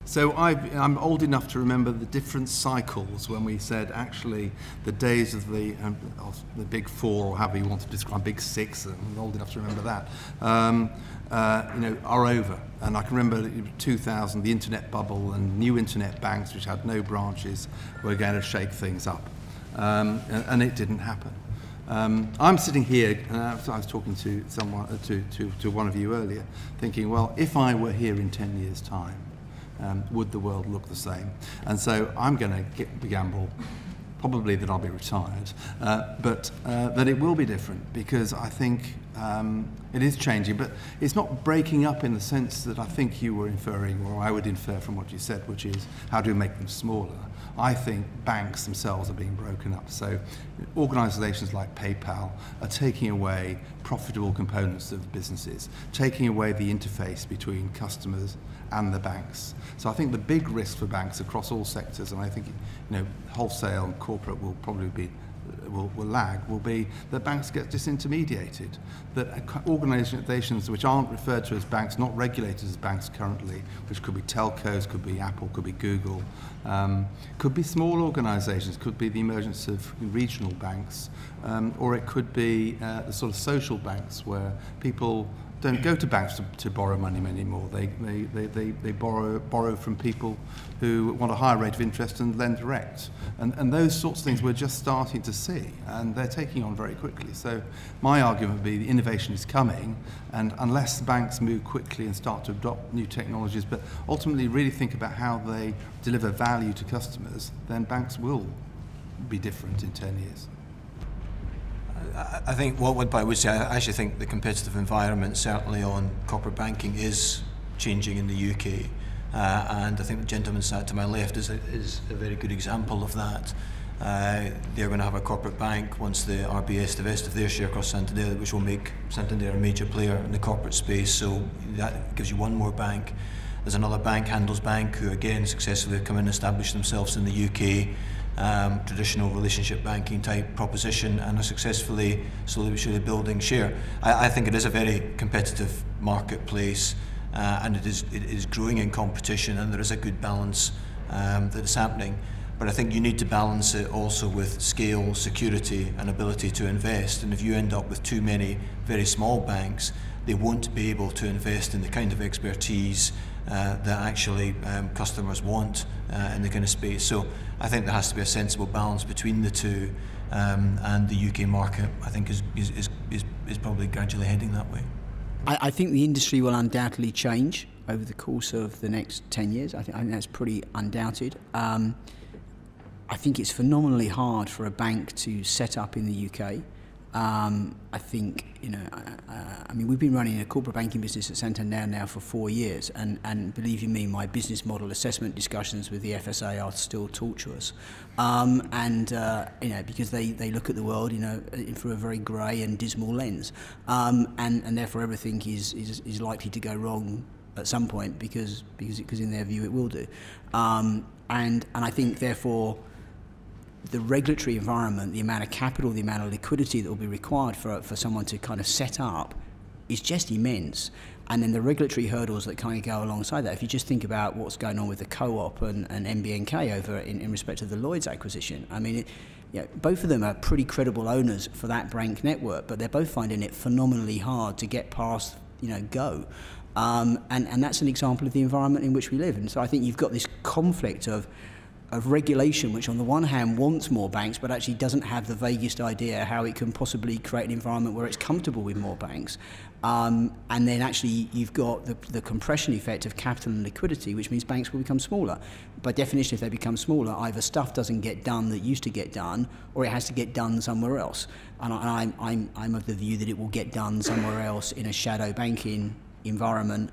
So I'm old enough to remember the different cycles when we said actually the days of the big four, or however you want to describe big six, I'm old enough to remember that, are over. And I can remember 2000, the internet bubble and new internet banks which had no branches were going to shake things up. And it didn't happen. I'm sitting here, I was talking to someone, to one of you earlier, thinking, well, if I were here in 10 years' time, would the world look the same? And so I'm going to gamble, probably that I'll be retired, but that it will be different, because I think it is changing, but it's not breaking up in the sense that I think you were inferring, or I would infer from what you said, which is how do we make them smaller? I think banks themselves are being broken up. So organisations like PayPal are taking away profitable components of businesses, taking away the interface between customers and the banks. So I think the big risk for banks across all sectors, and I think wholesale and corporate will probably be will lag, will be that banks get disintermediated, that organisations which aren't referred to as banks, not regulated as banks currently, which could be telcos, could be Apple, could be Google, could be small organisations, could be the emergence of regional banks, or it could be the sort of social banks where people don't go to banks to borrow money anymore. They borrow from people who want a higher rate of interest and lend direct. And those sorts of things we're just starting to see, and they're taking on very quickly. So my argument would be the innovation is coming, and unless banks move quickly and start to adopt new technologies, but ultimately really think about how they deliver value to customers, then banks will be different in 10 years. I think what I would say, I actually think the competitive environment, certainly on corporate banking, is changing in the UK. And I think the gentleman sat to my left is a very good example of that. They're going to have a corporate bank once the RBS divest of their share across Santander, which will make Santander a major player in the corporate space. So that gives you one more bank. There's another bank, Handelsbank, who again successfully have come in and established themselves in the UK. Traditional relationship banking type proposition, and are successfully slowly building share. I think it is a very competitive marketplace, and it is growing in competition, and there is a good balance that is happening. But I think you need to balance it also with scale, security, and ability to invest. And if you end up with too many very small banks, they won't be able to invest in the kind of expertise that actually customers want in the kind of space. So I think there has to be a sensible balance between the two, and the UK market, I think, is probably gradually heading that way. I think the industry will undoubtedly change over the course of the next 10 years. I think that's pretty undoubted. I think it's phenomenally hard for a bank to set up in the UK. I think, I mean, we've been running a corporate banking business at Santander now for 4 years, and believe you me, my business model assessment discussions with the FSA are still tortuous. Because they look at the world, through a very grey and dismal lens, and therefore everything is likely to go wrong at some point because in their view it will do, and I think therefore the regulatory environment, the amount of capital, the amount of liquidity that will be required for someone to kind of set up is just immense. And then the regulatory hurdles that kind of go alongside that, if you just think about what's going on with the Co-op and MBNK over in respect of the Lloyds acquisition, I mean, both of them are pretty credible owners for that bank network, but they're both finding it phenomenally hard to get past, go. And that's an example of the environment in which we live. And so I think you've got this conflict of regulation, which on the one hand wants more banks, but actually doesn't have the vaguest idea how it can possibly create an environment where it's comfortable with more banks. And then actually you've got the compression effect of capital and liquidity, which means banks will become smaller. By definition, if they become smaller, either stuff doesn't get done that used to get done, or it has to get done somewhere else. And I'm of the view that it will get done somewhere else in a shadow banking environment.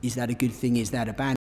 Is that a good thing? Is that a bad